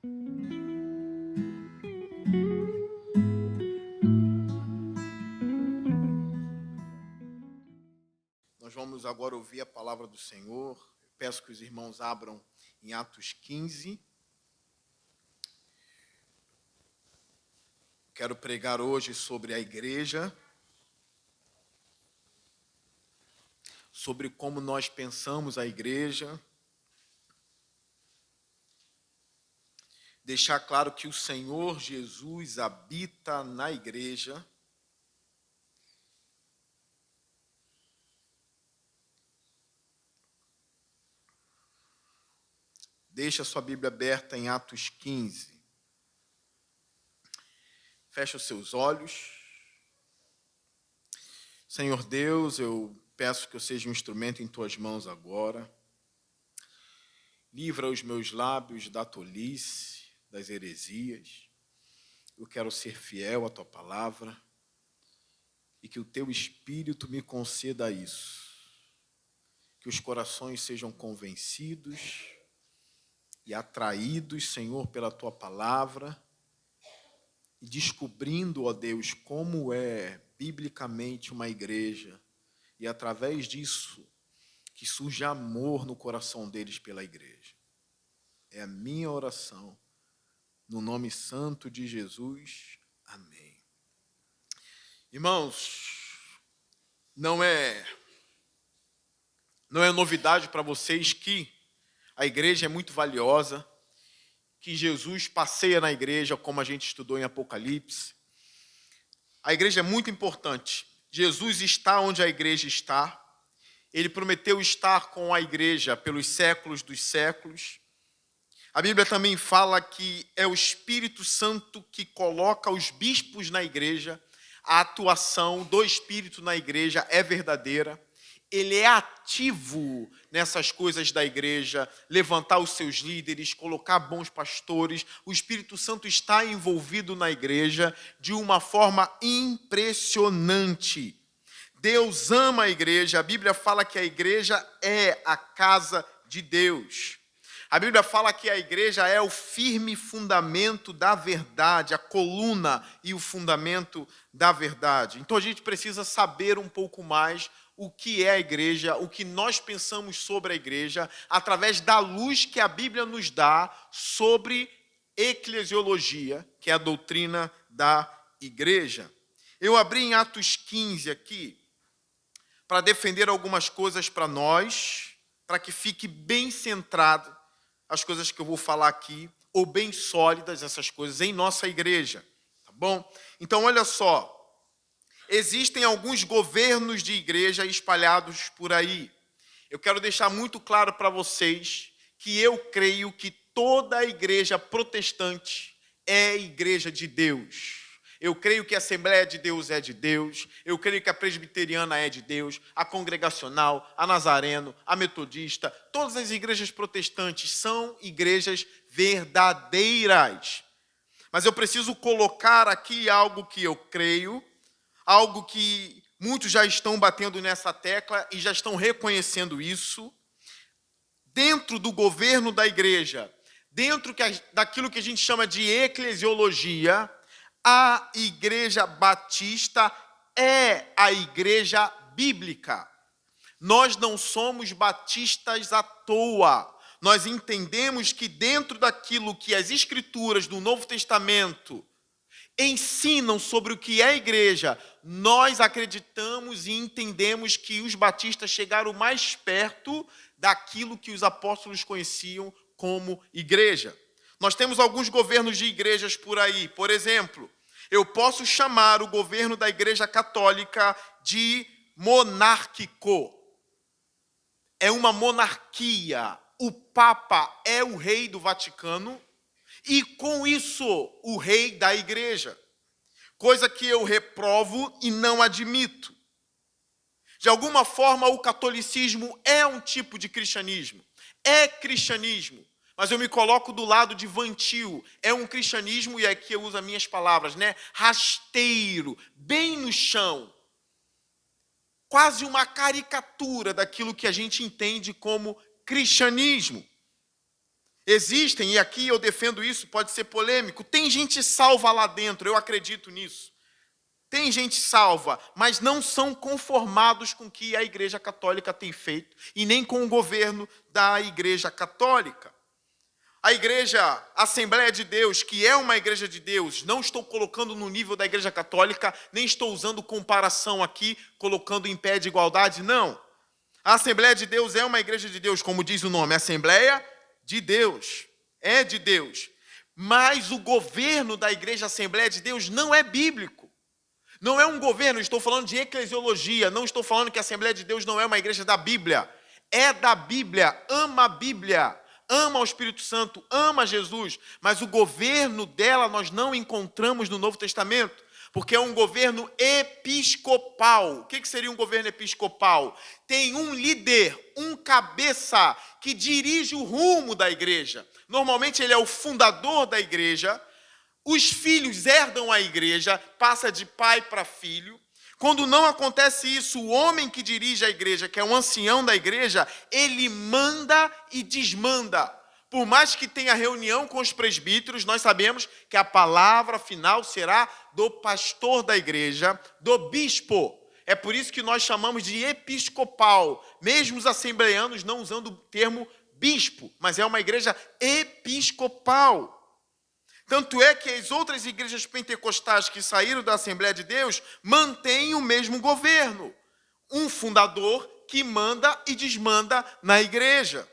Nós vamos agora ouvir a palavra do Senhor. Eu peço que os irmãos abram em Atos 15. Quero pregar hoje sobre a igreja, sobre como nós pensamos a igreja, deixar claro que o Senhor Jesus habita na igreja. Deixa a sua Bíblia aberta em Atos 15. Fecha os seus olhos. Senhor Deus, eu peço que eu seja um instrumento em tuas mãos agora. Livra os meus lábios da tolice, das heresias. Eu quero ser fiel à tua palavra e que o teu Espírito me conceda isso. Que os corações sejam convencidos e atraídos, Senhor, pela tua palavra e descobrindo, ó Deus, como é biblicamente uma igreja e através disso que surge amor no coração deles pela igreja. É a minha oração, no nome santo de Jesus. Amém. Irmãos, não é novidade para vocês que a igreja é muito valiosa, que Jesus passeia na igreja, como a gente estudou em Apocalipse. A igreja é muito importante. Jesus está onde a igreja está. Ele prometeu estar com a igreja pelos séculos dos séculos. A Bíblia também fala que é o Espírito Santo que coloca os bispos na igreja. A atuação do Espírito na igreja é verdadeira. Ele é ativo nessas coisas da igreja, levantar os seus líderes, colocar bons pastores. O Espírito Santo está envolvido na igreja de uma forma impressionante. Deus ama a igreja. A Bíblia fala que a igreja é a casa de Deus. A Bíblia fala que a igreja é o firme fundamento da verdade, a coluna e o fundamento da verdade. Então a gente precisa saber um pouco mais o que é a igreja, o que nós pensamos sobre a igreja, através da luz que a Bíblia nos dá sobre eclesiologia, que é a doutrina da igreja. Eu abri em Atos 15 aqui, para defender algumas coisas para nós, para que fique bem centrado as coisas que eu vou falar aqui, ou bem sólidas essas coisas em nossa igreja, tá bom? Então, olha só. Existem alguns governos de igreja espalhados por aí. Eu quero deixar muito claro para vocês que eu creio que toda a igreja protestante é igreja de Deus. Eu creio que a Assembleia de Deus é de Deus. Eu creio que a presbiteriana é de Deus. A congregacional, a nazareno, a metodista. Todas as igrejas protestantes são igrejas verdadeiras. Mas eu preciso colocar aqui algo que eu creio, algo que muitos já estão batendo nessa tecla e já estão reconhecendo isso. Dentro do governo da igreja, dentro daquilo que a gente chama de eclesiologia, a igreja batista é a igreja bíblica. Nós não somos batistas à toa. Nós entendemos que dentro daquilo que as escrituras do Novo Testamento ensinam sobre o que é a igreja, nós acreditamos e entendemos que os batistas chegaram mais perto daquilo que os apóstolos conheciam como igreja. Nós temos alguns governos de igrejas por aí. Por exemplo, eu posso chamar o governo da igreja católica de monárquico. É uma monarquia. O Papa é o rei do Vaticano e, com isso, o rei da igreja. Coisa que eu reprovo e não admito. De alguma forma, o catolicismo é um tipo de cristianismo. É cristianismo. Mas eu me coloco do lado de Vantil. É um cristianismo, e aqui eu uso as minhas palavras, né? Rasteiro, bem no chão. Quase uma caricatura daquilo que a gente entende como cristianismo. Existem, e aqui eu defendo isso, pode ser polêmico, tem gente salva lá dentro, eu acredito nisso. Tem gente salva, mas não são conformados com o que a Igreja Católica tem feito e nem com o governo da Igreja Católica. A Igreja Assembleia de Deus, que é uma Igreja de Deus, não estou colocando no nível da Igreja Católica, nem estou usando comparação aqui, colocando em pé de igualdade, não. A Assembleia de Deus é uma Igreja de Deus, como diz o nome, Assembleia de Deus, é de Deus. Mas o governo da Igreja Assembleia de Deus não é bíblico. Não é um governo, estou falando de eclesiologia, não estou falando que a Assembleia de Deus não é uma igreja da Bíblia. É da Bíblia, ama a Bíblia, ama o Espírito Santo, ama Jesus, mas o governo dela nós não encontramos no Novo Testamento, porque é um governo episcopal. O que seria um governo episcopal? Tem um líder, um cabeça, que dirige o rumo da igreja. Normalmente ele é o fundador da igreja. Os filhos herdam a igreja, passa de pai para filho. Quando não acontece isso, o homem que dirige a igreja, que é o ancião da igreja, ele manda e desmanda. Por mais que tenha reunião com os presbíteros, nós sabemos que a palavra final será do pastor da igreja, do bispo. É por isso que nós chamamos de episcopal, mesmo os assembleanos não usando o termo bispo, mas é uma igreja episcopal. Tanto é que as outras igrejas pentecostais que saíram da Assembleia de Deus mantêm o mesmo governo. Um fundador que manda e desmanda na igreja.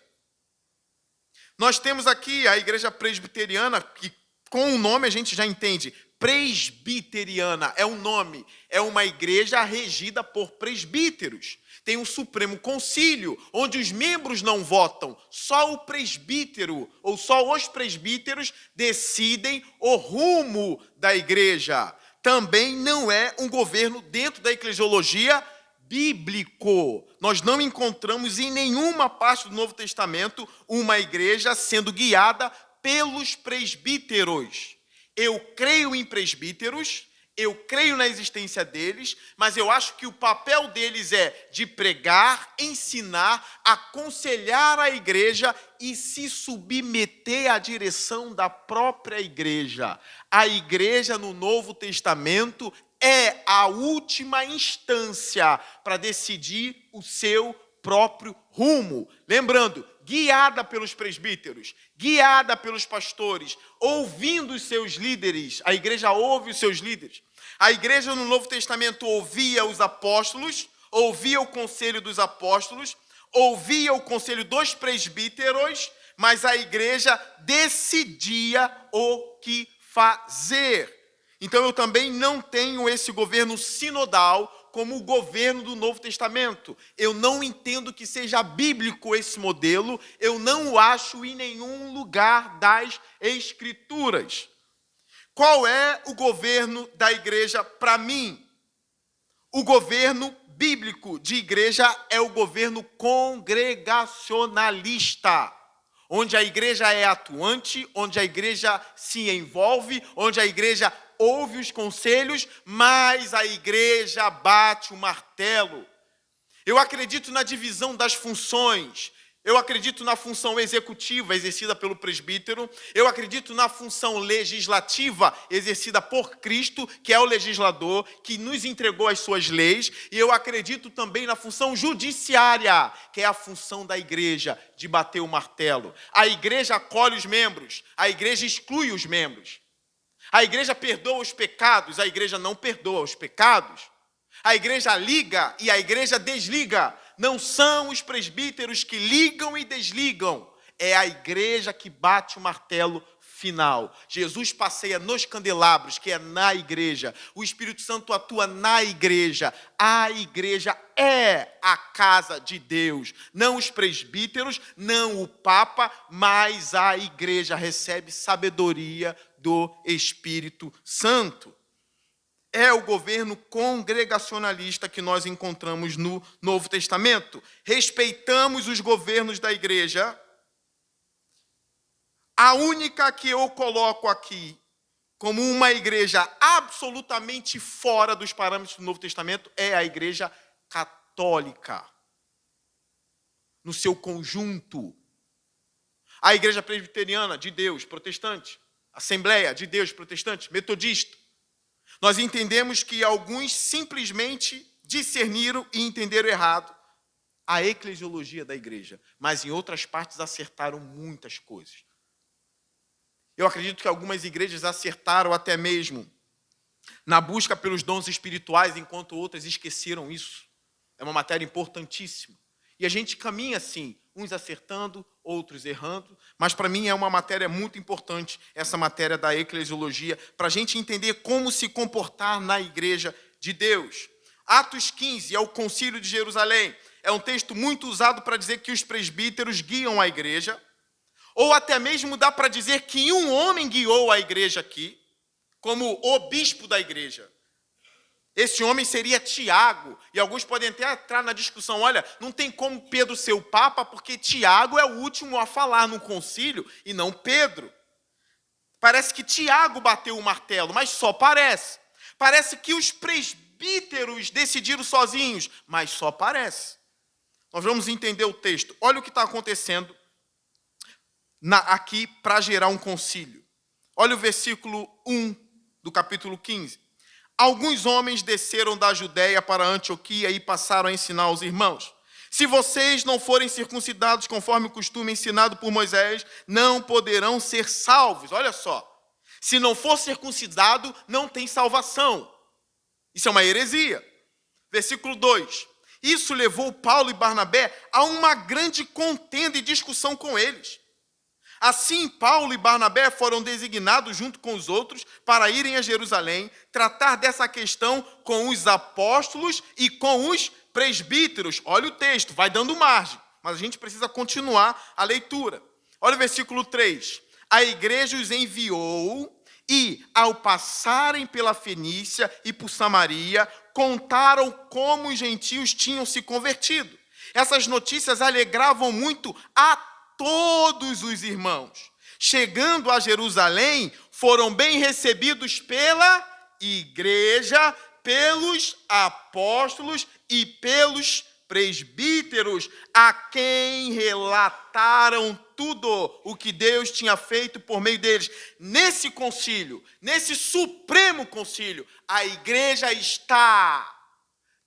Nós temos aqui a igreja presbiteriana, que com o nome a gente já entende. Presbiteriana é um nome, é uma igreja regida por presbíteros. Tem um Supremo Concílio, onde os membros não votam, só o presbítero, ou só os presbíteros decidem o rumo da igreja. Também não é um governo dentro da eclesiologia bíblico. Nós não encontramos em nenhuma parte do Novo Testamento uma igreja sendo guiada pelos presbíteros. Eu creio em presbíteros, eu creio na existência deles, mas eu acho que o papel deles é de pregar, ensinar, aconselhar a igreja e se submeter à direção da própria igreja. A igreja no Novo Testamento é a última instância para decidir o seu próprio rumo. Lembrando, guiada pelos presbíteros, guiada pelos pastores, ouvindo os seus líderes. A igreja ouve os seus líderes. A igreja no Novo Testamento ouvia os apóstolos, ouvia o conselho dos apóstolos, ouvia o conselho dos presbíteros, mas a igreja decidia o que fazer. Então eu também não tenho esse governo sinodal como o governo do Novo Testamento. Eu não entendo que seja bíblico esse modelo, eu não o acho em nenhum lugar das Escrituras. Qual é o governo da igreja para mim? O governo bíblico de igreja é o governo congregacionalista, onde a igreja é atuante, onde a igreja se envolve, onde a igreja ouve os conselhos, mas a igreja bate o martelo. Eu acredito na divisão das funções. Eu acredito na função executiva exercida pelo presbítero. Eu acredito na função legislativa exercida por Cristo, que é o legislador, que nos entregou as suas leis. E eu acredito também na função judiciária, que é a função da igreja, de bater o martelo. A igreja acolhe os membros, a igreja exclui os membros. A igreja perdoa os pecados, a igreja não perdoa os pecados. A igreja liga e a igreja desliga. Não são os presbíteros que ligam e desligam. É a igreja que bate o martelo final. Jesus passeia nos candelabros, que é na igreja. O Espírito Santo atua na igreja. A igreja é a casa de Deus. Não os presbíteros, não o Papa, mas a igreja recebe sabedoria do Espírito Santo. É o governo congregacionalista que nós encontramos no Novo Testamento. Respeitamos os governos da igreja. A única que eu coloco aqui como uma igreja absolutamente fora dos parâmetros do Novo Testamento é a igreja católica, no seu conjunto. A igreja presbiteriana de Deus, protestante. Assembleia de Deus, protestante, metodista. Nós entendemos que alguns simplesmente discerniram e entenderam errado a eclesiologia da igreja, mas em outras partes acertaram muitas coisas. Eu acredito que algumas igrejas acertaram até mesmo na busca pelos dons espirituais, enquanto outras esqueceram isso. É uma matéria importantíssima. E a gente caminha assim, uns acertando, outros errando, mas para mim é uma matéria muito importante, essa matéria da eclesiologia, para a gente entender como se comportar na igreja de Deus. Atos 15 é o Concílio de Jerusalém. É um texto muito usado para dizer que os presbíteros guiam a igreja, ou até mesmo dá para dizer que um homem guiou a igreja aqui, como o bispo da igreja. Esse homem seria Tiago, e alguns podem até entrar na discussão, olha, não tem como Pedro ser o Papa, porque Tiago é o último a falar no concílio, e não Pedro. Parece que Tiago bateu o martelo, mas só parece. Parece que os presbíteros decidiram sozinhos, mas só parece. Nós vamos entender o texto. Olha o que está acontecendo aqui para gerar um concílio. Olha o versículo 1 do capítulo 15. Alguns homens desceram da Judéia para Antioquia e passaram a ensinar aos irmãos: se vocês não forem circuncidados conforme o costume ensinado por Moisés, não poderão ser salvos. Olha só, se não for circuncidado, não tem salvação. Isso é uma heresia. Versículo 2. Isso levou Paulo e Barnabé a uma grande contenda e discussão com eles. Assim, Paulo e Barnabé foram designados junto com os outros para irem a Jerusalém, tratar dessa questão com os apóstolos e com os presbíteros. Olha o texto, vai dando margem, mas a gente precisa continuar a leitura. Olha o versículo 3. A igreja os enviou e, ao passarem pela Fenícia e por Samaria, contaram como os gentios tinham se convertido. Essas notícias alegravam muito a todos os irmãos. Chegando a Jerusalém, foram bem recebidos pela igreja, pelos apóstolos e pelos presbíteros, a quem relataram tudo o que Deus tinha feito por meio deles. Nesse concílio, nesse supremo concílio, a igreja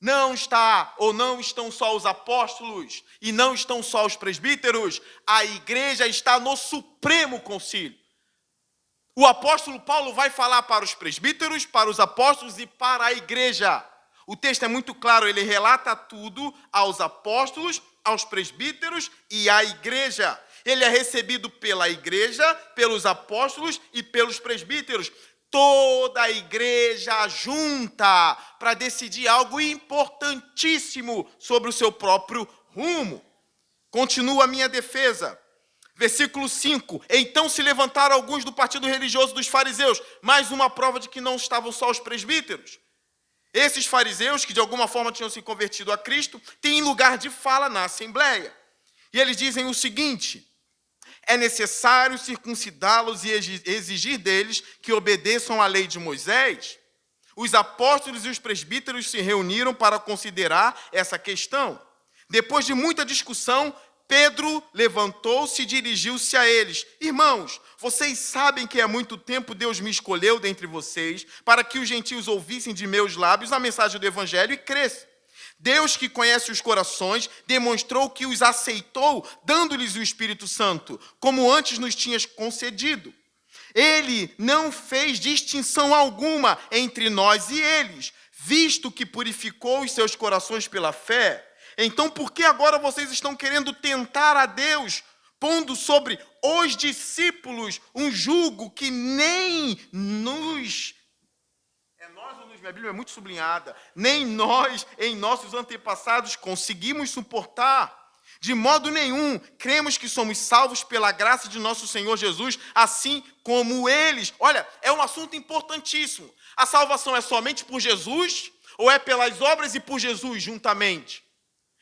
não está, ou não estão só os apóstolos, e não estão só os presbíteros, a igreja está no supremo concílio. O apóstolo Paulo vai falar para os presbíteros, para os apóstolos e para a igreja. O texto é muito claro, ele relata tudo aos apóstolos, aos presbíteros e à igreja. Ele é recebido pela igreja, pelos apóstolos e pelos presbíteros. Toda a igreja junta para decidir algo importantíssimo sobre o seu próprio rumo. Continua a minha defesa. Versículo 5. Então se levantaram alguns do partido religioso dos fariseus. Mais uma prova de que não estavam só os presbíteros. Esses fariseus, que de alguma forma tinham se convertido a Cristo, têm lugar de fala na Assembleia. E eles dizem o seguinte: é necessário circuncidá-los e exigir deles que obedeçam à lei de Moisés? Os apóstolos e os presbíteros se reuniram para considerar essa questão. Depois de muita discussão, Pedro levantou-se e dirigiu-se a eles: irmãos, vocês sabem que há muito tempo Deus me escolheu dentre vocês para que os gentios ouvissem de meus lábios a mensagem do evangelho e crescem. Deus, que conhece os corações, demonstrou que os aceitou, dando-lhes o Espírito Santo, como antes nos tinha concedido. Ele não fez distinção alguma entre nós e eles, visto que purificou os seus corações pela fé. Então, por que agora vocês estão querendo tentar a Deus, pondo sobre os discípulos um jugo que nem nos... Minha Bíblia é muito sublinhada. Nem nós, em nossos antepassados, conseguimos suportar. De modo nenhum, cremos que somos salvos pela graça de nosso Senhor Jesus, assim como eles. Olha, é um assunto importantíssimo. A salvação é somente por Jesus ou é pelas obras e por Jesus juntamente?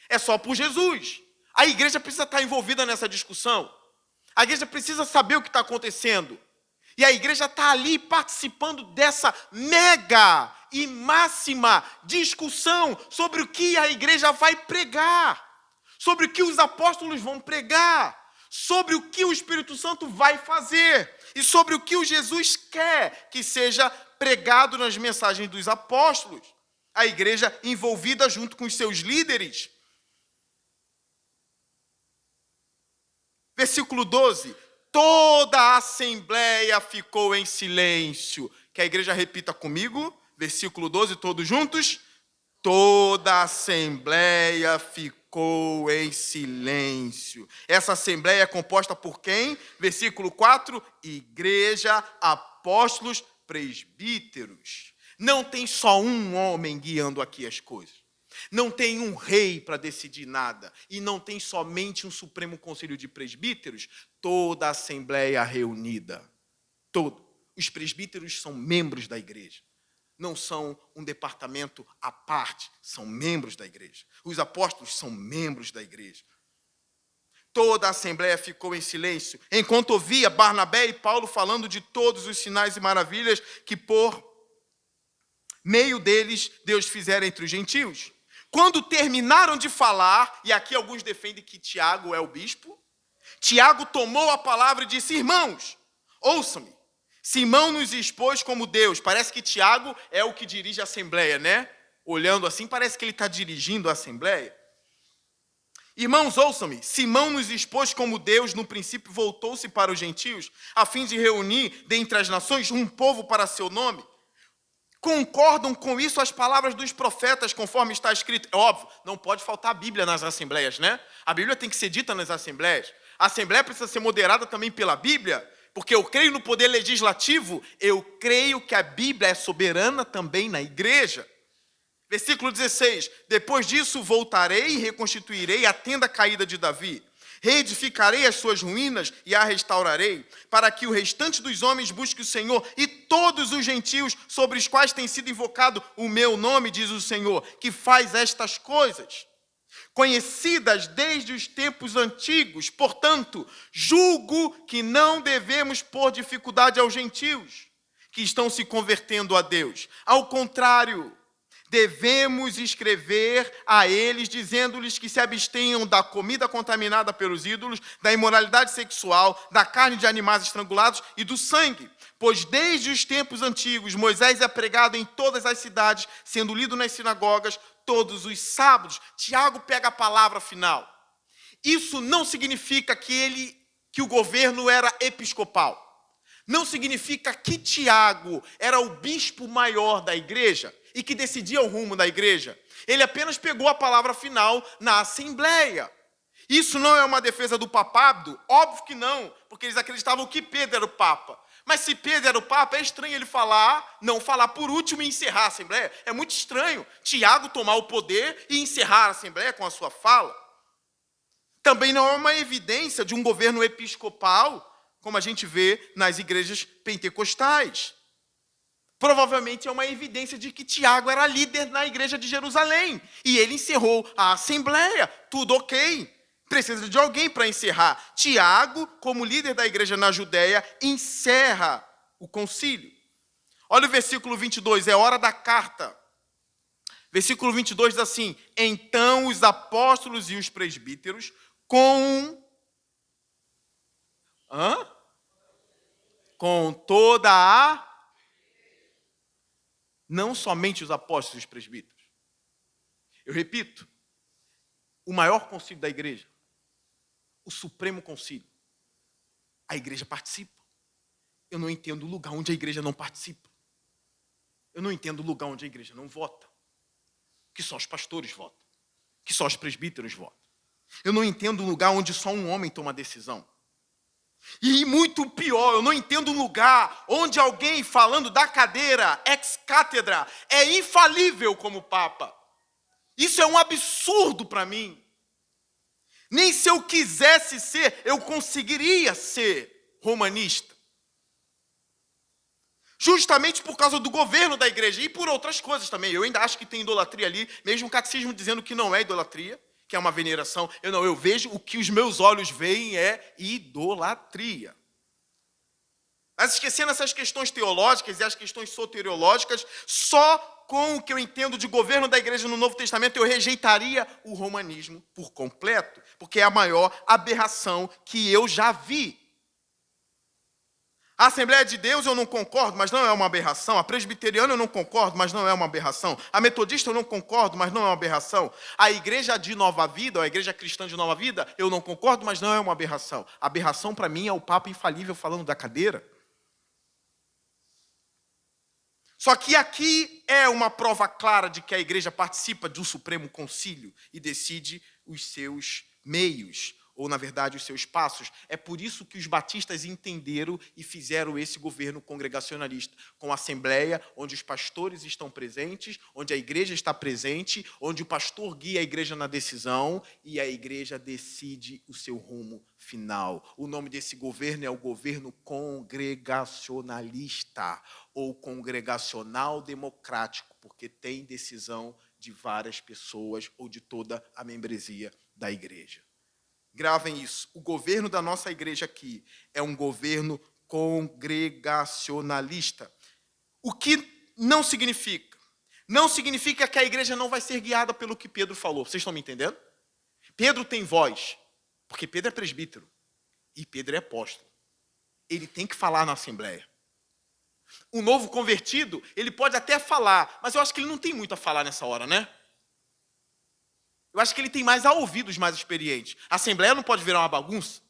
É só por Jesus. A igreja precisa estar envolvida nessa discussão. A igreja precisa saber o que está acontecendo. E a igreja está ali participando dessa mega e máxima discussão sobre o que a igreja vai pregar, sobre o que os apóstolos vão pregar, sobre o que o Espírito Santo vai fazer e sobre o que o Jesus quer que seja pregado nas mensagens dos apóstolos. A igreja envolvida junto com os seus líderes. Versículo 12. Toda a assembleia ficou em silêncio. Que a igreja repita comigo. Versículo 12, todos juntos. Toda a assembleia ficou em silêncio. Essa assembleia é composta por quem? Versículo 4. Igreja, apóstolos, presbíteros. Não tem só um homem guiando aqui as coisas. Não tem um rei para decidir nada. E não tem somente um Supremo Conselho de Presbíteros. Toda a assembleia reunida. Os presbíteros são membros da igreja. Não são um departamento à parte. São membros da igreja. Os apóstolos são membros da igreja. Toda a assembleia ficou em silêncio, enquanto ouvia Barnabé e Paulo falando de todos os sinais e maravilhas que por meio deles Deus fizera entre os gentios. Quando terminaram de falar, e aqui alguns defendem que Tiago é o bispo, Tiago tomou a palavra e disse: irmãos, ouçam-me. Simão nos expôs como Deus. Parece que Tiago é o que dirige a assembleia, né? Olhando assim, parece que ele está dirigindo a assembleia. Irmãos, ouçam-me. Simão nos expôs como Deus, no princípio voltou-se para os gentios, a fim de reunir dentre as nações um povo para seu nome. Concordam com isso as palavras dos profetas, conforme está escrito? É óbvio, não pode faltar a Bíblia nas assembleias, né? A Bíblia tem que ser dita nas assembleias. A assembleia precisa ser moderada também pela Bíblia, porque eu creio no poder legislativo, eu creio que a Bíblia é soberana também na igreja. Versículo 16. Depois disso voltarei e reconstituirei a tenda caída de Davi. Reedificarei as suas ruínas e a restaurarei, para que o restante dos homens busque o Senhor e todos os gentios sobre os quais tem sido invocado o meu nome, diz o Senhor, que faz estas coisas, conhecidas desde os tempos antigos. Portanto, julgo que não devemos pôr dificuldade aos gentios que estão se convertendo a Deus. Ao contrário, devemos escrever a eles, dizendo-lhes que se abstenham da comida contaminada pelos ídolos, da imoralidade sexual, da carne de animais estrangulados e do sangue. Pois desde os tempos antigos, Moisés é pregado em todas as cidades, sendo lido nas sinagogas todos os sábados. Tiago pega a palavra final. Isso não significa que o governo era episcopal. Não significa que Tiago era o bispo maior da igreja e que decidia o rumo da igreja. Ele apenas pegou a palavra final na assembleia. Isso não é uma defesa do papado? Óbvio que não, porque eles acreditavam que Pedro era o papa. Mas se Pedro era o papa, é estranho ele não falar por último e encerrar a assembleia. É muito estranho Tiago tomar o poder e encerrar a assembleia com a sua fala. Também não é uma evidência de um governo episcopal, como a gente vê nas igrejas pentecostais. Provavelmente é uma evidência de que Tiago era líder na igreja de Jerusalém. E ele encerrou a assembleia. Tudo ok. Precisa de alguém para encerrar. Tiago, como líder da igreja na Judéia, encerra o concílio. Olha o versículo 22, é hora da carta. Versículo 22 diz assim: então os apóstolos e os presbíteros com toda a... Não somente os apóstolos e os presbíteros. Eu repito, o maior concílio da igreja, o Supremo Concílio, a igreja participa. Eu não entendo o lugar onde a igreja não participa. Eu não entendo o lugar onde a igreja não vota. Que só os pastores votam. Que só os presbíteros votam. Eu não entendo o lugar onde só um homem toma decisão. E muito pior, eu não entendo um lugar onde alguém falando da cadeira, ex-cátedra, é infalível como Papa. Isso é um absurdo para mim. Nem se eu quisesse ser, eu conseguiria ser romanista. Justamente por causa do governo da igreja e por outras coisas também. Eu ainda acho que tem idolatria ali, mesmo o catecismo dizendo que não é idolatria, que é uma veneração. Eu vejo o que os meus olhos veem é idolatria. Mas esquecendo essas questões teológicas e as questões soteriológicas, só com o que eu entendo de governo da igreja no Novo Testamento, eu rejeitaria o romanismo por completo, porque é a maior aberração que eu já vi. A Assembleia de Deus eu não concordo, mas não é uma aberração. A presbiteriana eu não concordo, mas não é uma aberração. A metodista eu não concordo, mas não é uma aberração. A igreja de Nova Vida, ou a igreja cristã de Nova Vida, eu não concordo, mas não é uma aberração. A aberração para mim é o Papa infalível falando da cadeira. Só que aqui é uma prova clara de que a igreja participa do Supremo Concílio e decide os seus meios, ou, na verdade, os seus passos. É por isso que os batistas entenderam e fizeram esse governo congregacionalista, com a assembleia, onde os pastores estão presentes, onde a igreja está presente, onde o pastor guia a igreja na decisão e a igreja decide o seu rumo final. O nome desse governo é o governo congregacionalista, ou congregacional democrático, porque tem decisão de várias pessoas ou de toda a membresia da igreja. Gravem isso. O governo da nossa igreja aqui é um governo congregacionalista. O que não significa? Não significa que a igreja não vai ser guiada pelo que Pedro falou. Vocês estão me entendendo? Pedro tem voz, porque Pedro é presbítero e Pedro é apóstolo. Ele tem que falar na assembleia. O novo convertido, ele pode até falar, mas eu acho que ele não tem muito a falar nessa hora, né? Eu acho que ele tem mais a ouvir dos mais experientes. A assembleia não pode virar uma bagunça.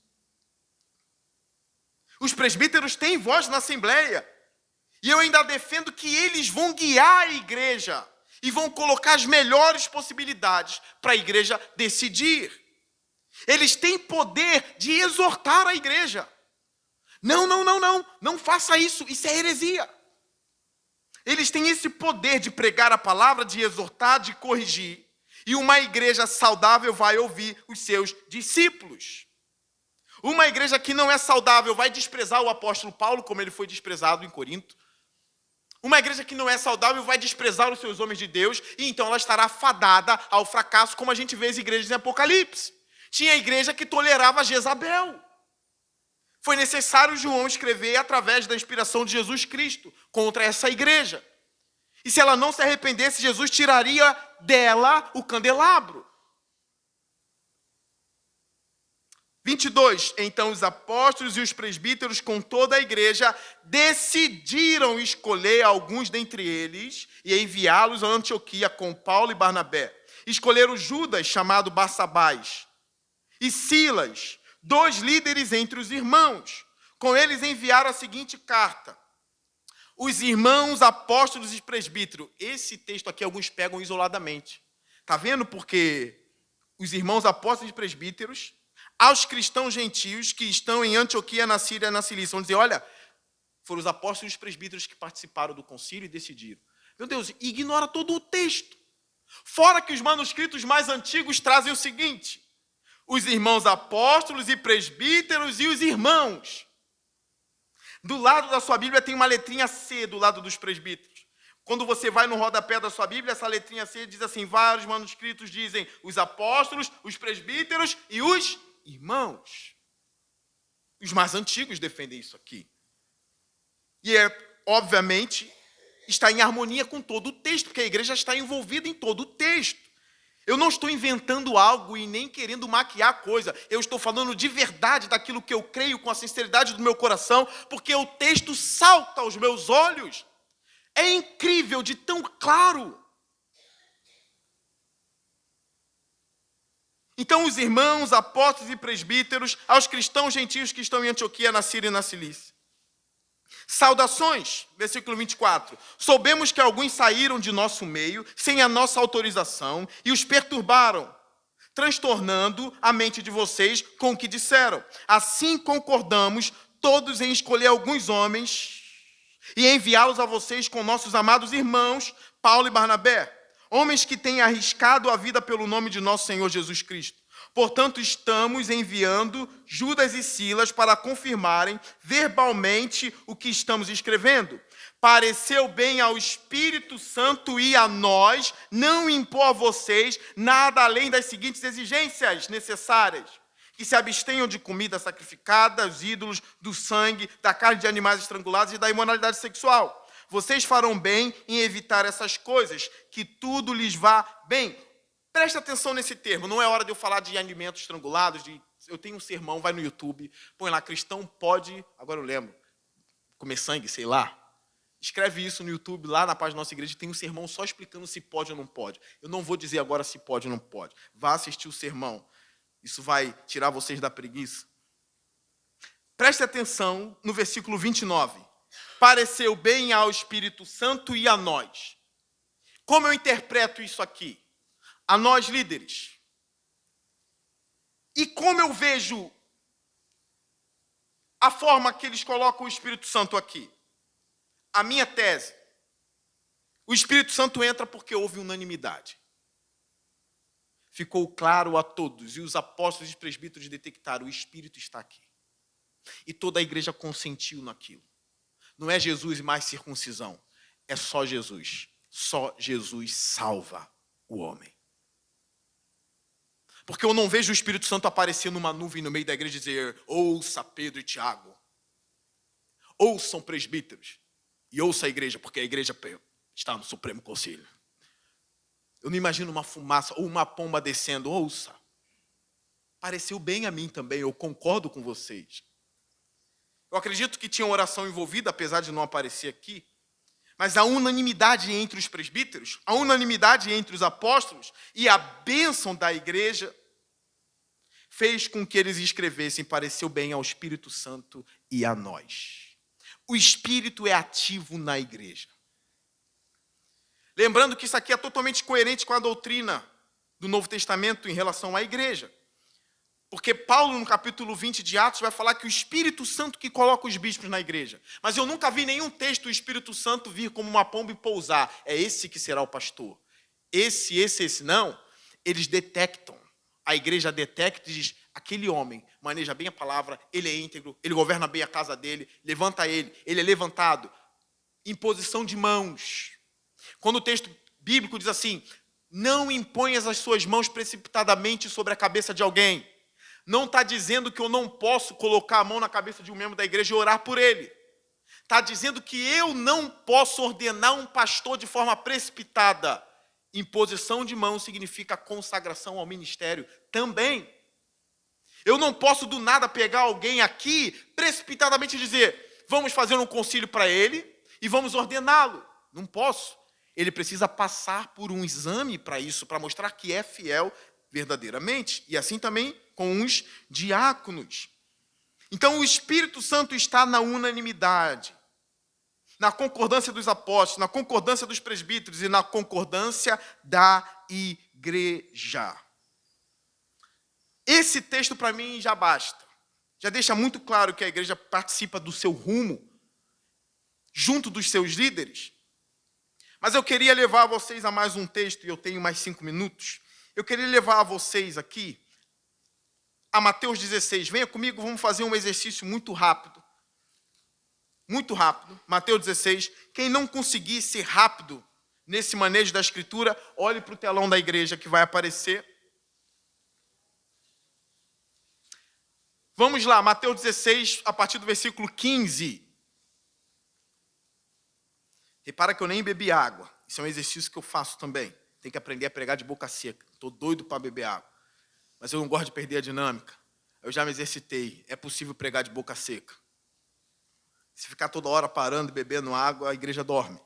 Os presbíteros têm voz na assembleia. E eu ainda defendo que eles vão guiar a igreja e vão colocar as melhores possibilidades para a igreja decidir. Eles têm poder de exortar a igreja. Não faça isso, isso é heresia. Eles têm esse poder de pregar a palavra, de exortar, de corrigir. E uma igreja saudável vai ouvir os seus discípulos. Uma igreja que não é saudável vai desprezar o apóstolo Paulo, como ele foi desprezado em Corinto. Uma igreja que não é saudável vai desprezar os seus homens de Deus, e então ela estará fadada ao fracasso, como a gente vê as igrejas em Apocalipse. Tinha igreja que tolerava Jezabel. Foi necessário João escrever através da inspiração de Jesus Cristo contra essa igreja. E se ela não se arrependesse, Jesus tiraria dela o candelabro. 22. Então os apóstolos e os presbíteros com toda a igreja decidiram escolher alguns dentre eles e enviá-los a Antioquia com Paulo e Barnabé. Escolheram Judas, chamado Barsabás, e Silas, 2 líderes entre os irmãos. Com eles enviaram a seguinte carta: os irmãos, apóstolos e presbíteros. Esse texto aqui alguns pegam isoladamente. Está vendo? Porque os irmãos, apóstolos e presbíteros, aos cristãos gentios que estão em Antioquia, na Síria e na Cilícia, vão dizer, olha, foram os apóstolos e os presbíteros que participaram do concílio e decidiram. Meu Deus, ignora todo o texto. Fora que os manuscritos mais antigos trazem o seguinte: os irmãos apóstolos e presbíteros e os irmãos. Do lado da sua Bíblia tem uma letrinha C do lado dos presbíteros. Quando você vai no rodapé da sua Bíblia, essa letrinha C diz assim, vários manuscritos dizem os apóstolos, os presbíteros e os irmãos. Os mais antigos defendem isso aqui. E obviamente, está em harmonia com todo o texto, porque a igreja está envolvida em todo o texto. Eu não estou inventando algo e nem querendo maquiar a coisa. Eu estou falando de verdade daquilo que eu creio com a sinceridade do meu coração, porque o texto salta aos meus olhos. É incrível de tão claro. Então, os irmãos, apóstolos e presbíteros, aos cristãos gentios que estão em Antioquia, na Síria e na Cilícia. Saudações, versículo 24. Soubemos que alguns saíram de nosso meio sem a nossa autorização e os perturbaram, transtornando a mente de vocês com o que disseram. Assim concordamos todos em escolher alguns homens e enviá-los a vocês com nossos amados irmãos, Paulo e Barnabé, homens que têm arriscado a vida pelo nome de nosso Senhor Jesus Cristo. Portanto, estamos enviando Judas e Silas para confirmarem verbalmente o que estamos escrevendo. Pareceu bem ao Espírito Santo e a nós não impor a vocês nada além das seguintes exigências necessárias: que se abstenham de comida sacrificada aos ídolos, do sangue, da carne de animais estrangulados e da imoralidade sexual. Vocês farão bem em evitar essas coisas, que tudo lhes vá bem. Preste atenção nesse termo, não é hora de eu falar de alimentos estrangulados, eu tenho um sermão, vai no YouTube, põe lá, cristão pode, agora eu lembro, comer sangue, sei lá. Escreve isso no YouTube, lá na página da nossa igreja, tem um sermão só explicando se pode ou não pode. Eu não vou dizer agora se pode ou não pode. Vá assistir o sermão. Isso vai tirar vocês da preguiça. Preste atenção no versículo 29. Pareceu bem ao Espírito Santo e a nós. Como eu interpreto isso aqui? A nós líderes. E como eu vejo a forma que eles colocam o Espírito Santo aqui? A minha tese. O Espírito Santo entra porque houve unanimidade. Ficou claro a todos, e os apóstolos e os presbíteros detectaram, o Espírito está aqui. E toda a igreja consentiu naquilo. Não é Jesus mais circuncisão, é só Jesus. Só Jesus salva o homem. Porque eu não vejo o Espírito Santo aparecer numa nuvem no meio da igreja e dizer, ouça Pedro e Tiago, ouçam presbíteros, e ouça a igreja, porque a igreja está no Supremo Conselho. Eu não imagino uma fumaça ou uma pomba descendo, ouça. Pareceu bem a mim também, eu concordo com vocês. Eu acredito que tinha oração envolvida, apesar de não aparecer aqui, mas a unanimidade entre os presbíteros, a unanimidade entre os apóstolos e a bênção da igreja fez com que eles escrevessem, pareceu bem ao Espírito Santo e a nós. O Espírito é ativo na igreja. Lembrando que isso aqui é totalmente coerente com a doutrina do Novo Testamento em relação à igreja. Porque Paulo, no capítulo 20 de Atos, vai falar que o Espírito Santo que coloca os bispos na igreja. Mas eu nunca vi nenhum texto do Espírito Santo vir como uma pomba e pousar. É esse que será o pastor. Esse. Não, eles detectam. A igreja detecta e diz, aquele homem maneja bem a palavra, ele é íntegro, ele governa bem a casa dele, levanta ele é levantado. Imposição de mãos. Quando o texto bíblico diz assim, não imponhas as suas mãos precipitadamente sobre a cabeça de alguém. Não está dizendo que eu não posso colocar a mão na cabeça de um membro da igreja e orar por ele. Está dizendo que eu não posso ordenar um pastor de forma precipitada. Imposição de mão significa consagração ao ministério também. Eu não posso do nada pegar alguém aqui, precipitadamente dizer, vamos fazer um concílio para ele e vamos ordená-lo. Não posso. Ele precisa passar por um exame para isso, para mostrar que é fiel verdadeiramente. E assim também com os diáconos. Então o Espírito Santo está na unanimidade, na concordância dos apóstolos, na concordância dos presbíteros e na concordância da igreja. Esse texto para mim já basta. Já deixa muito claro que a igreja participa do seu rumo, junto dos seus líderes. Mas eu queria levar vocês a mais um texto, e eu tenho mais 5 minutos. Eu queria levar vocês aqui a Mateus 16. Venha comigo, vamos fazer um exercício muito rápido. Muito rápido. Mateus 16. Quem não conseguir ser rápido nesse manejo da Escritura, olhe para o telão da igreja que vai aparecer. Vamos lá, Mateus 16, a partir do versículo 15. Repara que eu nem bebi água. Isso é um exercício que eu faço também. Tem que aprender a pregar de boca seca. Estou doido para beber água. Mas eu não gosto de perder a dinâmica. Eu já me exercitei. É possível pregar de boca seca. Se ficar toda hora parando e bebendo água, a igreja dorme.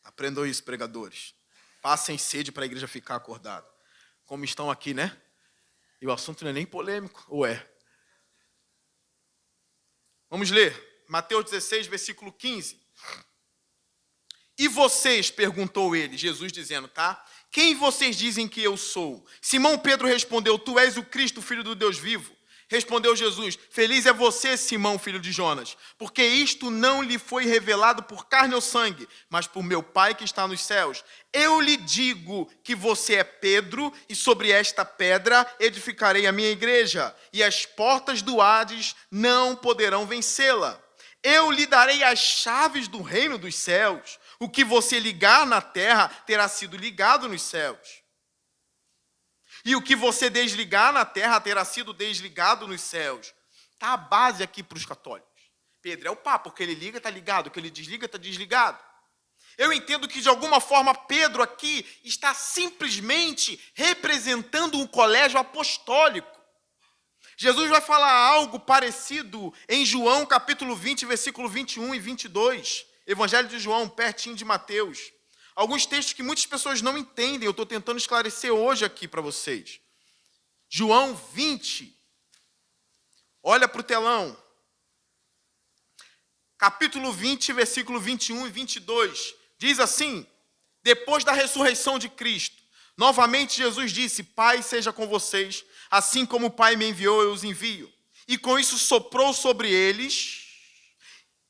Aprendam isso, pregadores. Passem sede para a igreja ficar acordada. Como estão aqui, né? E o assunto não é nem polêmico, ou é? Vamos ler. Mateus 16, versículo 15. E vocês, perguntou ele, Jesus dizendo, tá? Quem vocês dizem que eu sou? Simão Pedro respondeu, tu és o Cristo, filho do Deus vivo. Respondeu Jesus, feliz é você, Simão, filho de Jonas, porque isto não lhe foi revelado por carne ou sangue, mas por meu Pai que está nos céus. Eu lhe digo que você é Pedro, e sobre esta pedra edificarei a minha igreja, e as portas do Hades não poderão vencê-la. Eu lhe darei as chaves do reino dos céus. O que você ligar na terra terá sido ligado nos céus. E o que você desligar na terra terá sido desligado nos céus. Está a base aqui para os católicos. Pedro é o Papa, o que ele liga está ligado, o que ele desliga está desligado. Eu entendo que, de alguma forma, Pedro aqui está simplesmente representando um colégio apostólico. Jesus vai falar algo parecido em João, capítulo 20, versículo 21 e 22. Evangelho de João, pertinho de Mateus. Alguns textos que muitas pessoas não entendem, eu estou tentando esclarecer hoje aqui para vocês. João 20. Olha para o telão. Capítulo 20, versículo 21 e 22. Diz assim: depois da ressurreição de Cristo, novamente Jesus disse: Pai, seja com vocês, assim como o Pai me enviou, eu os envio. E com isso soprou sobre eles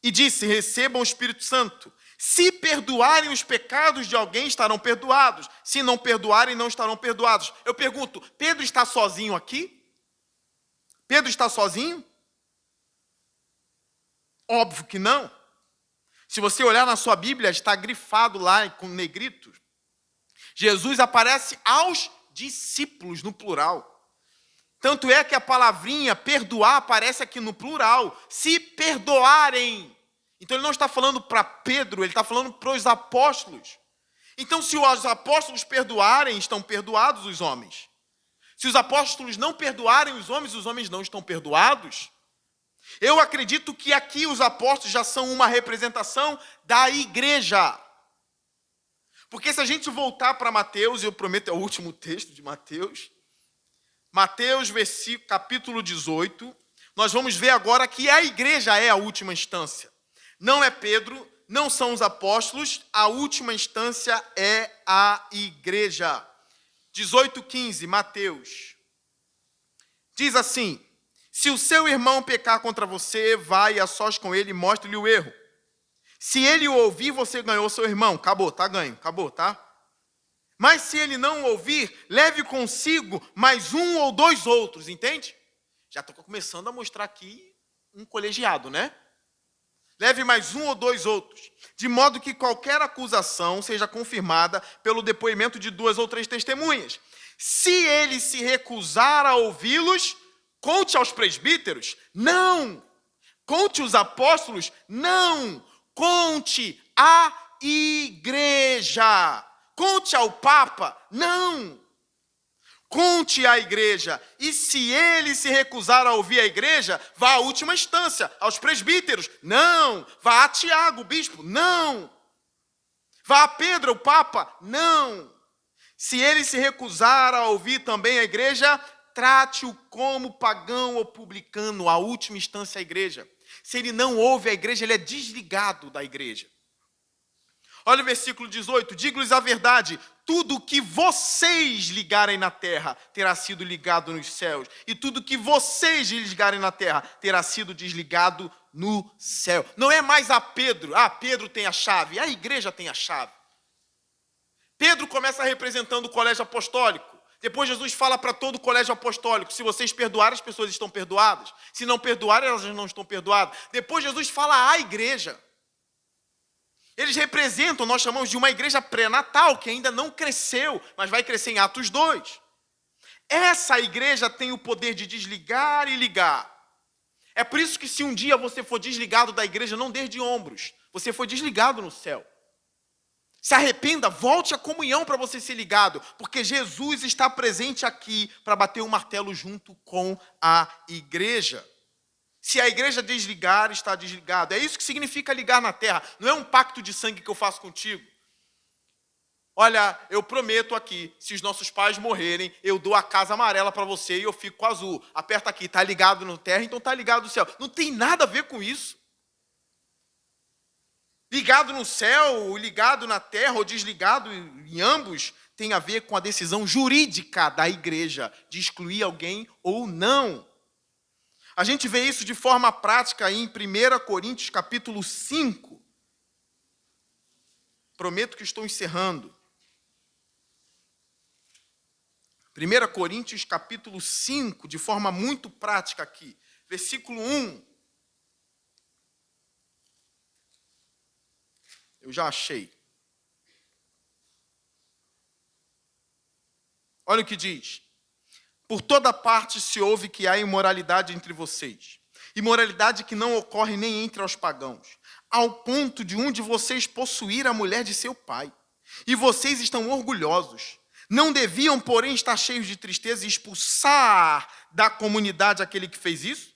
e disse: recebam o Espírito Santo. Se perdoarem os pecados de alguém, estarão perdoados. Se não perdoarem, não estarão perdoados. Eu pergunto, Pedro está sozinho aqui? Pedro está sozinho? Óbvio que não. Se você olhar na sua Bíblia, está grifado lá com negrito. Jesus aparece aos discípulos, no plural. Tanto é que a palavrinha perdoar aparece aqui no plural. Se perdoarem. Então ele não está falando para Pedro, ele está falando para os apóstolos. Então se os apóstolos perdoarem, estão perdoados os homens. Se os apóstolos não perdoarem os homens não estão perdoados. Eu acredito que aqui os apóstolos já são uma representação da igreja. Porque se a gente voltar para Mateus, eu prometo é o último texto de Mateus, Mateus, capítulo 18, nós vamos ver agora que a igreja é a última instância. Não é Pedro, não são os apóstolos, a última instância é a igreja. 18:15, Mateus. Diz assim: se o seu irmão pecar contra você, vai a sós com ele e mostre-lhe o erro. Se ele o ouvir, você ganhou seu irmão. Acabou, tá ganho, acabou, tá? Mas se ele não ouvir, leve consigo mais um ou dois outros, entende? Já estou começando a mostrar aqui um colegiado, né? Leve mais um ou dois outros, de modo que qualquer acusação seja confirmada pelo depoimento de 2 ou 3 testemunhas. Se ele se recusar a ouvi-los, conte aos presbíteros? Não. Conte aos apóstolos? Não. Conte à igreja. Conte ao Papa? Não. Conte à igreja. E se ele se recusar a ouvir a igreja, vá à última instância, aos presbíteros. Não. Vá a Tiago, o bispo. Não. Vá a Pedro, o Papa. Não. Se ele se recusar a ouvir também a igreja, trate-o como pagão ou publicano, a última instância a igreja. Se ele não ouve a igreja, ele é desligado da igreja. Olha o versículo 18. Digo-lhes a verdade, tudo o que vocês ligarem na terra terá sido ligado nos céus. E tudo o que vocês desligarem na terra terá sido desligado no céu. Não é mais a Pedro. Pedro tem a chave. A igreja tem a chave. Pedro começa representando o colégio apostólico. Depois Jesus fala para todo o colégio apostólico: se vocês perdoarem, as pessoas estão perdoadas. Se não perdoarem, elas não estão perdoadas. Depois Jesus fala à igreja. Eles representam, nós chamamos de uma igreja pré-natal, que ainda não cresceu, mas vai crescer em Atos 2. Essa igreja tem o poder de desligar e ligar. É por isso que se um dia você for desligado da igreja, não dê de ombros. Você foi desligado no céu. Se arrependa, volte à comunhão para você ser ligado, porque Jesus está presente aqui para bater o martelo junto com a igreja. Se a igreja desligar, está desligado. É isso que significa ligar na terra. Não é um pacto de sangue que eu faço contigo. Olha, eu prometo aqui, se os nossos pais morrerem, eu dou a casa amarela para você e eu fico com a azul. Aperta aqui, está ligado na terra, então está ligado no céu. Não tem nada a ver com isso. Ligado no céu, ligado na terra ou desligado em ambos, tem a ver com a decisão jurídica da igreja de excluir alguém ou não. A gente vê isso de forma prática em 1 Coríntios capítulo 5. Prometo que estou encerrando. 1 Coríntios capítulo 5, de forma muito prática aqui. Versículo 1. Eu já achei. Olha o que diz. Por toda parte se ouve que há imoralidade entre vocês. Imoralidade que não ocorre nem entre os pagãos, ao ponto de um de vocês possuir a mulher de seu pai. E vocês estão orgulhosos. Não deviam, porém, estar cheios de tristeza e expulsar da comunidade aquele que fez isso?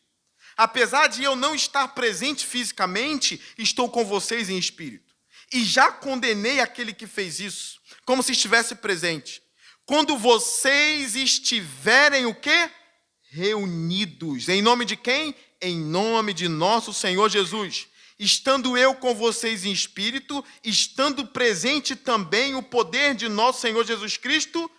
Apesar de eu não estar presente fisicamente, estou com vocês em espírito. E já condenei aquele que fez isso, como se estivesse presente. Quando vocês estiverem o quê? Reunidos. Em nome de quem? Em nome de nosso Senhor Jesus. Estando eu com vocês em espírito, estando presente também o poder de nosso Senhor Jesus Cristo,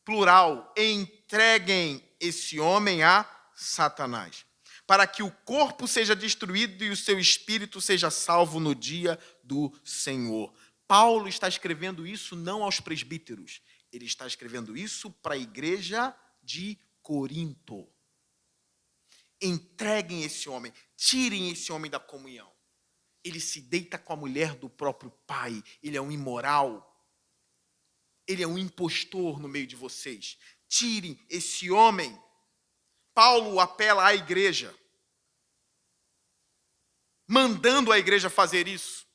plural, entreguem esse homem a Satanás, para que o corpo seja destruído e o seu espírito seja salvo no dia do Senhor. Paulo está escrevendo isso não aos presbíteros, ele está escrevendo isso para a igreja de Corinto. Entreguem esse homem, tirem esse homem da comunhão. Ele se deita com a mulher do próprio pai, ele é um imoral, ele é um impostor no meio de vocês. Tirem esse homem. Paulo apela à igreja, mandando a igreja fazer isso,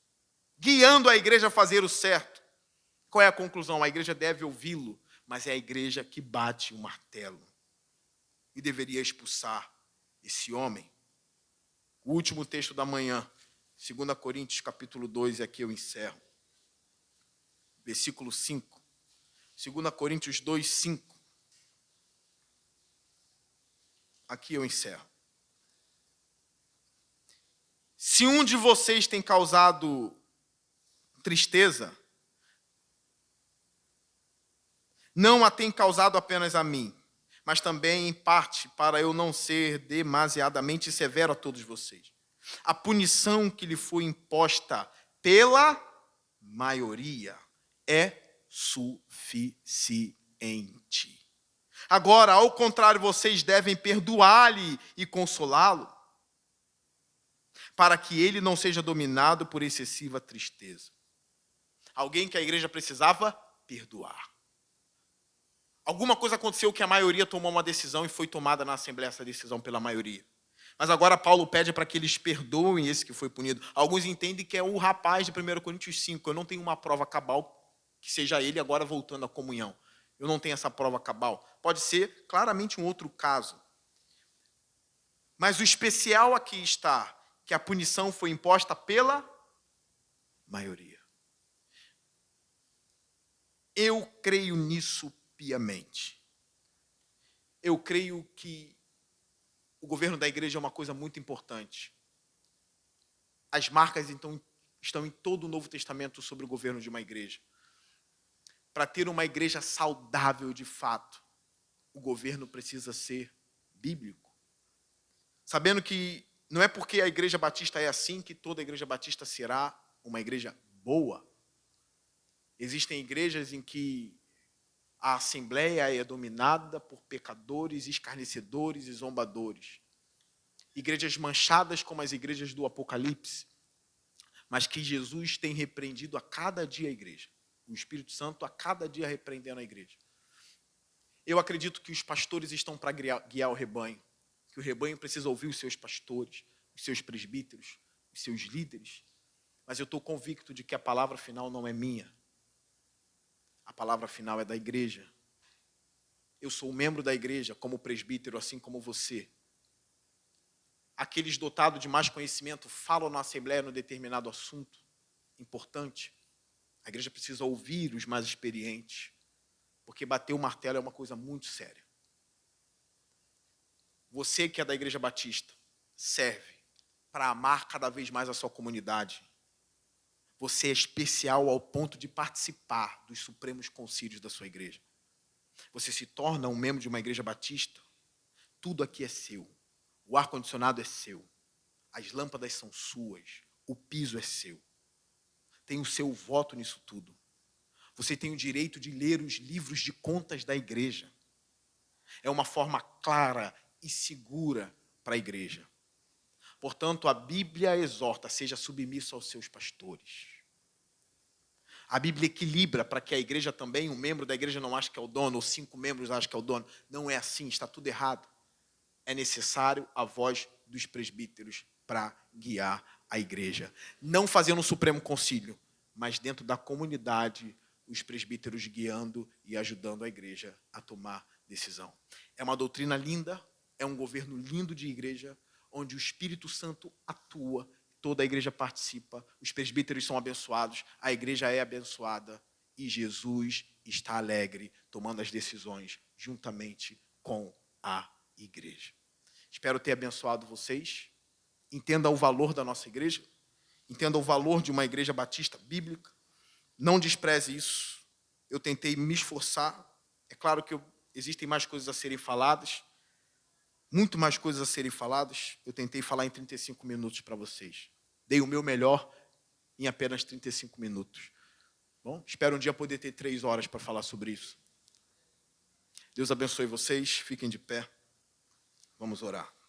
guiando a igreja a fazer o certo. Qual é a conclusão? A igreja deve ouvi-lo, mas é a igreja que bate o martelo e deveria expulsar esse homem. O último texto da manhã, 2 Coríntios capítulo 2, e aqui eu encerro. Versículo 5. 2 Coríntios 2, 5. Aqui eu encerro. Se um de vocês tem causado tristeza, não a tem causado apenas a mim, mas também, em parte, para eu não ser demasiadamente severo a todos vocês. A punição que lhe foi imposta pela maioria é suficiente. Agora, ao contrário, vocês devem perdoar-lhe e consolá-lo, para que ele não seja dominado por excessiva tristeza. Alguém que a igreja precisava perdoar. Alguma coisa aconteceu que a maioria tomou uma decisão e foi tomada na Assembleia essa decisão pela maioria. Mas agora Paulo pede para que eles perdoem esse que foi punido. Alguns entendem que é o rapaz de 1 Coríntios 5. Eu não tenho uma prova cabal que seja ele agora voltando à comunhão. Eu não tenho essa prova cabal. Pode ser claramente um outro caso. Mas o especial aqui está que a punição foi imposta pela maioria. Eu creio nisso piamente. Eu creio que o governo da igreja é uma coisa muito importante. As marcas, então, estão em todo o Novo Testamento sobre o governo de uma igreja. Para ter uma igreja saudável de fato, o governo precisa ser bíblico. Sabendo que não é porque a igreja batista é assim que toda a igreja batista será uma igreja boa. Existem igrejas em que a assembleia é dominada por pecadores, escarnecedores e zombadores. Igrejas manchadas como as igrejas do Apocalipse, mas que Jesus tem repreendido a cada dia a igreja. O Espírito Santo a cada dia repreendendo a igreja. Eu acredito que os pastores estão para guiar o rebanho, que o rebanho precisa ouvir os seus pastores, os seus presbíteros, os seus líderes, mas eu estou convicto de que a palavra final não é minha. A palavra final é da igreja. Eu sou membro da igreja como presbítero, assim como você. Aqueles dotados de mais conhecimento falam na assembleia no determinado assunto importante. A igreja precisa ouvir os mais experientes, porque bater o martelo é uma coisa muito séria. Você que é da Igreja Batista, serve para amar cada vez mais a sua comunidade. Você é especial ao ponto de participar dos supremos concílios da sua igreja. Você se torna um membro de uma igreja batista, tudo aqui é seu. O ar-condicionado é seu. As lâmpadas são suas. O piso é seu. Tem o seu voto nisso tudo. Você tem o direito de ler os livros de contas da igreja. É uma forma clara e segura para a igreja. Portanto, a Bíblia exorta, seja submisso aos seus pastores. A Bíblia equilibra para que a igreja também, um membro da igreja não ache que é o dono, ou 5 membros acham que é o dono. Não é assim, está tudo errado. É necessário a voz dos presbíteros para guiar a igreja. Não fazendo um supremo concílio, mas dentro da comunidade, os presbíteros guiando e ajudando a igreja a tomar decisão. É uma doutrina linda, é um governo lindo de igreja, onde o Espírito Santo atua, toda a igreja participa, os presbíteros são abençoados, a igreja é abençoada e Jesus está alegre, tomando as decisões juntamente com a igreja. Espero ter abençoado vocês. Entenda o valor da nossa igreja, entenda o valor de uma igreja batista bíblica. Não despreze isso. Eu tentei me esforçar. É claro que existem mais coisas a serem faladas, muito mais coisas a serem faladas. Eu tentei falar em 35 minutos para vocês. Dei o meu melhor em apenas 35 minutos. Bom, espero um dia poder ter 3 horas para falar sobre isso. Deus abençoe vocês. Fiquem de pé. Vamos orar.